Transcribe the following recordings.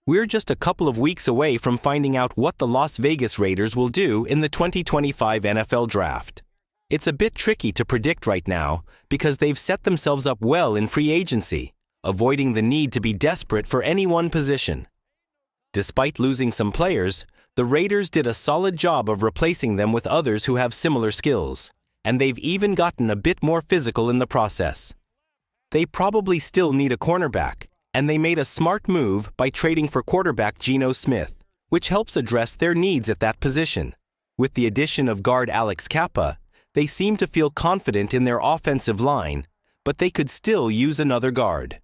We're just a couple of weeks away from finding out what the Las Vegas Raiders will do in the 2025 NFL Draft. It's a bit tricky to predict right now because they've set themselves up well in free agency, avoiding the need to be desperate for any one position. Despite losing some players, the Raiders did a solid job of replacing them with others who have similar skills, and they've even gotten a bit more physical in the process. They probably still need a cornerback, and they made a smart move by trading for quarterback Geno Smith, which helps address their needs at that position. With the addition of guard Alex Kappa, they seem to feel confident in their offensive line, but they could still use another guard.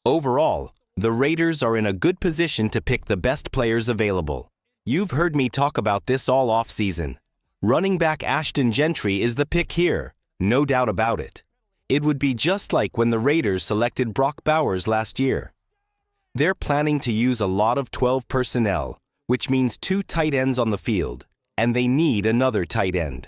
Overall, the Raiders are in a good position to pick the best players available. You've heard me talk about this all off-season. Running back Ashton Gentry is the pick here, no doubt about it. It would be just like when the Raiders selected Brock Bowers last year. They're planning to use a lot of 12 personnel, which means 2 tight ends on the field, and they need another tight end.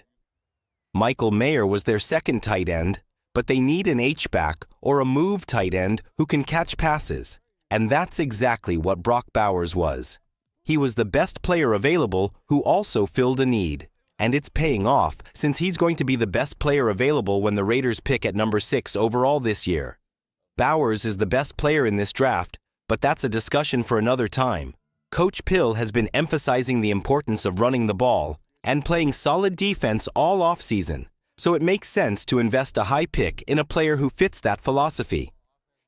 Michael Mayer was their second tight end, but they need an H-back or a move tight end who can catch passes, and that's exactly what Brock Bowers was. He was the best player available who also filled a need, and it's paying off since he's going to be the best player available when the Raiders pick at number 6 overall this year. Bowers is the best player in this draft, but that's a discussion for another time. Coach Pill has been emphasizing the importance of running the ball and playing solid defense all offseason, so it makes sense to invest a high pick in a player who fits that philosophy.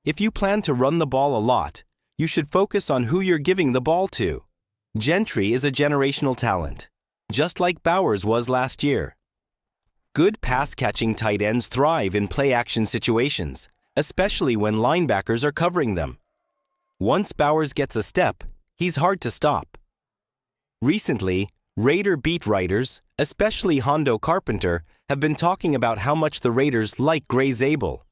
If you plan to run the ball a lot, you should focus on who you're giving the ball to. Gentry is a generational talent, just like Bowers was last year. Good pass-catching tight ends thrive in play-action situations, especially when linebackers are covering them. Once Bowers gets a step, he's hard to stop. Recently, Raider beat writers, especially Hondo Carpenter, have been talking about how much the Raiders like Gray Zabel.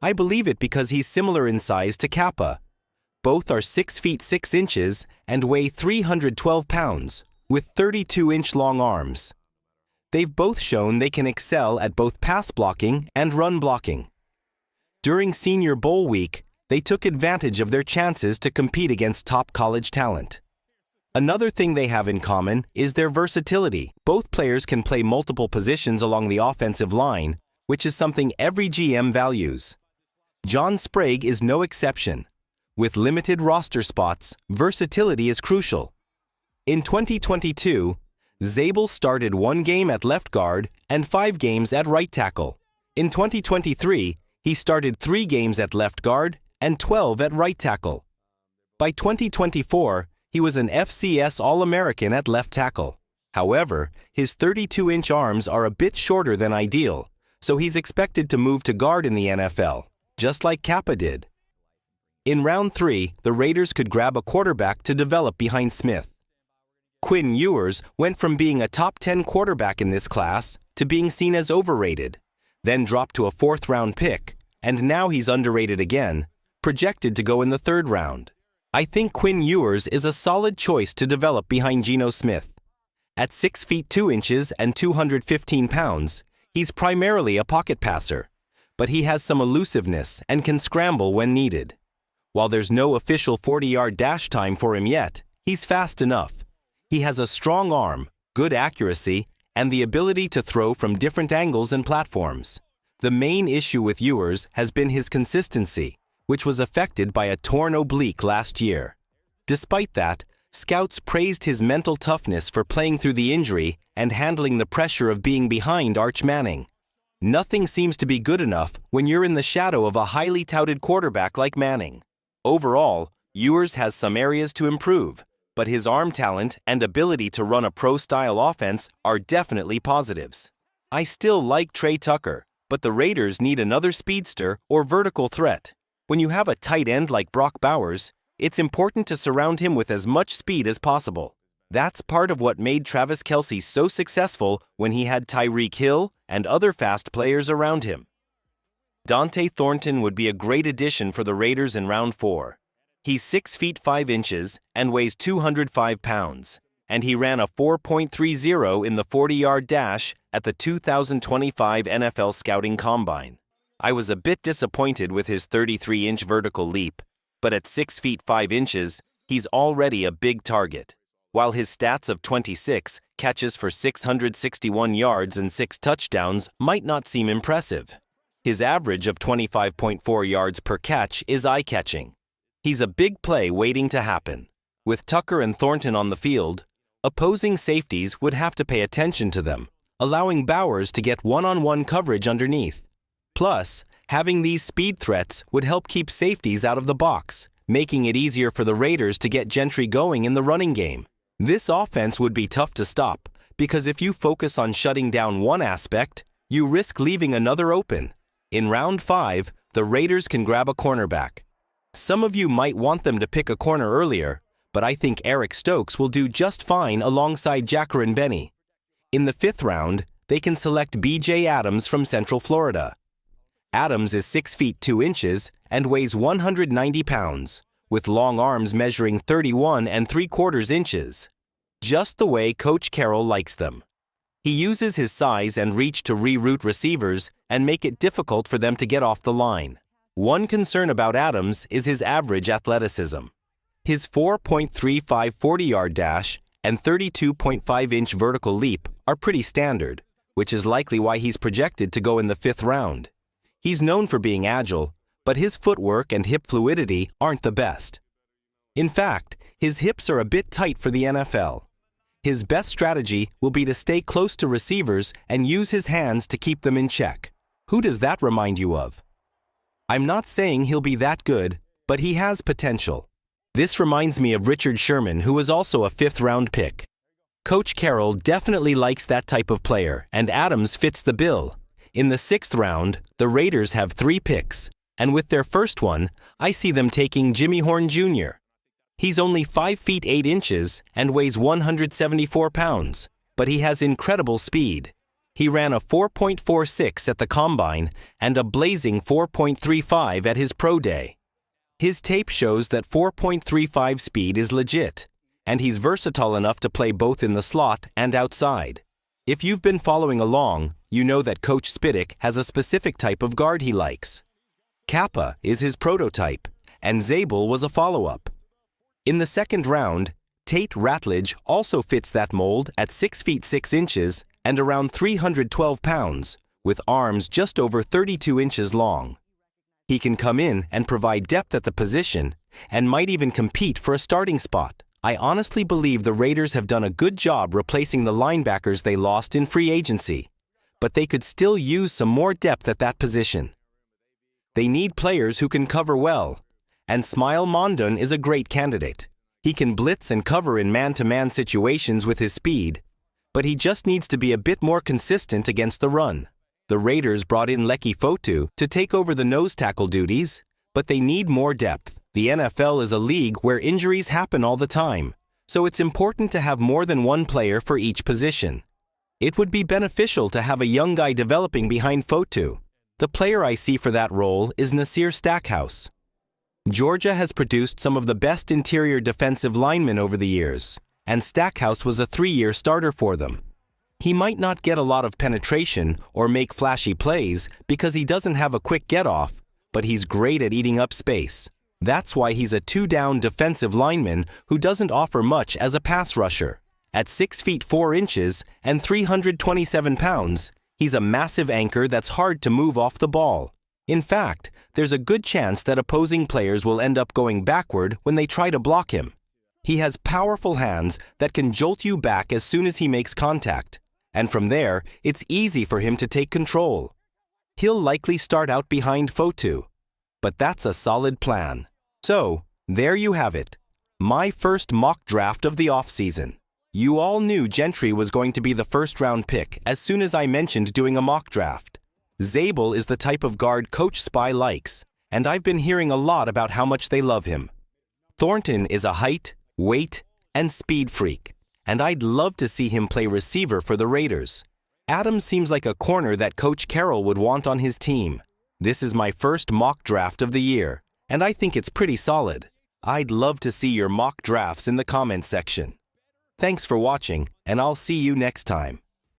I believe it because he's similar in size to Kappa. Both are 6 feet 6 inches and weigh 312 pounds, with 32-inch long arms. They've both shown they can excel at both pass blocking and run blocking. During Senior Bowl week, they took advantage of their chances to compete against top college talent. Another thing they have in common is their versatility. Both players can play multiple positions along the offensive line, which is something every GM values. John Sprague is no exception. With limited roster spots, versatility is crucial. In 2022, Zabel started 1 game at left guard and 5 games at right tackle. In 2023, he started 3 games at left guard and 12 at right tackle. By 2024, he was an FCS All-American at left tackle. However, his 32-inch arms are a bit shorter than ideal, so he's expected to move to guard in the NFL, just like Kappa did. In round 3, the Raiders could grab a quarterback to develop behind Smith. Quinn Ewers went from being a top 10 quarterback in this class to being seen as overrated, then dropped to a 4th-round pick, and now he's underrated again, projected to go in the 3rd round. I think Quinn Ewers is a solid choice to develop behind Geno Smith. At 6 feet 2 inches and 215 pounds, he's primarily a pocket passer, but he has some elusiveness and can scramble when needed. While there's no official 40-yard dash time for him yet, he's fast enough. He has a strong arm, good accuracy, and the ability to throw from different angles and platforms. The main issue with Ewers has been his consistency, which was affected by a torn oblique last year. Despite that, scouts praised his mental toughness for playing through the injury and handling the pressure of being behind Arch Manning. Nothing seems to be good enough when you're in the shadow of a highly touted quarterback like Manning. Overall, Ewers has some areas to improve, but his arm talent and ability to run a pro-style offense are definitely positives. I still like Trey Tucker, but the Raiders need another speedster or vertical threat. When you have a tight end like Brock Bowers, it's important to surround him with as much speed as possible. That's part of what made Travis Kelce so successful when he had Tyreek Hill and other fast players around him. Dante Thornton would be a great addition for the Raiders in round 4. He's 6 feet 5 inches and weighs 205 pounds, and he ran a 4.30 in the 40-yard dash at the 2025 NFL Scouting Combine. I was a bit disappointed with his 33-inch vertical leap, but at 6 feet 5 inches, He's already a big target. While his stats of 26 catches for 661 yards and 6 touchdowns might not seem impressive, his average of 25.4 yards per catch is eye-catching. He's a big play waiting to happen. With Tucker and Thornton on the field, opposing safeties would have to pay attention to them, allowing Bowers to get one-on-one coverage underneath. Plus, having these speed threats would help keep safeties out of the box, making it easier for the Raiders to get Gentry going in the running game. This offense would be tough to stop, because if you focus on shutting down one aspect, you risk leaving another open. In round 5, the Raiders can grab a cornerback. Some of you might want them to pick a corner earlier, but I think Eric Stokes will do just fine alongside Jacqueline Benny. In the 5th round, they can select B.J. Adams from Central Florida. Adams is 6 feet 2 inches and weighs 190 pounds, with long arms measuring 31 3/4 inches. Just the way Coach Carroll likes them. He uses his size and reach to reroute receivers and make it difficult for them to get off the line. One concern about Adams is his average athleticism. His 4.35 40-yard dash and 32.5-inch vertical leap are pretty standard, which is likely why he's projected to go in the 5th round. He's known for being agile, but his footwork and hip fluidity aren't the best. In fact, his hips are a bit tight for the NFL. His best strategy will be to stay close to receivers and use his hands to keep them in check. Who does that remind you of? I'm not saying he'll be that good, but he has potential. This reminds me of Richard Sherman, who was also a 5th-round pick. Coach Carroll definitely likes that type of player, and Adams fits the bill. In the 6th round, the Raiders have 3 picks, and with their first one, I see them taking Jimmy Horn Jr. He's only 5 feet 8 inches and weighs 174 pounds, but he has incredible speed. He ran a 4.46 at the Combine and a blazing 4.35 at his pro day. His tape shows that 4.35 speed is legit, and he's versatile enough to play both in the slot and outside. If you've been following along, you know that Coach Spiddick has a specific type of guard he likes. Kappa is his prototype, and Zabel was a follow-up. In the 2nd round, Tate Ratledge also fits that mold at 6 feet 6 inches and around 312 pounds, with arms just over 32 inches long. He can come in and provide depth at the position and might even compete for a starting spot. I honestly believe the Raiders have done a good job replacing the linebackers they lost in free agency, but they could still use some more depth at that position. They need players who can cover well, and Smile Mondon is a great candidate. He can blitz and cover in man-to-man situations with his speed, but he just needs to be a bit more consistent against the run. The Raiders brought in Leki Fotu to take over the nose tackle duties, but they need more depth. The NFL is a league where injuries happen all the time, so it's important to have more than one player for each position. It would be beneficial to have a young guy developing behind Fotu. The player I see for that role is Nasir Stackhouse. Georgia has produced some of the best interior defensive linemen over the years, and Stackhouse was a 3-year starter for them. He might not get a lot of penetration or make flashy plays because he doesn't have a quick get-off, but he's great at eating up space. That's why he's a 2-down defensive lineman who doesn't offer much as a pass rusher. At 6 feet 4 inches and 327 pounds, he's a massive anchor that's hard to move off the ball. In fact, there's a good chance that opposing players will end up going backward when they try to block him. He has powerful hands that can jolt you back as soon as he makes contact, and from there, it's easy for him to take control. He'll likely start out behind Fotu, but that's a solid plan. So, there you have it. My first mock draft of the offseason. You all knew Gentry was going to be the first-round pick as soon as I mentioned doing a mock draft. Zabel is the type of guard Coach Spy likes, and I've been hearing a lot about how much they love him. Thornton is a height, weight, and speed freak, and I'd love to see him play receiver for the Raiders. Adams seems like a corner that Coach Carroll would want on his team. This is my first mock draft of the year, and I think it's pretty solid. I'd love to see your mock drafts in the comments section. Thanks for watching, and I'll see you next time.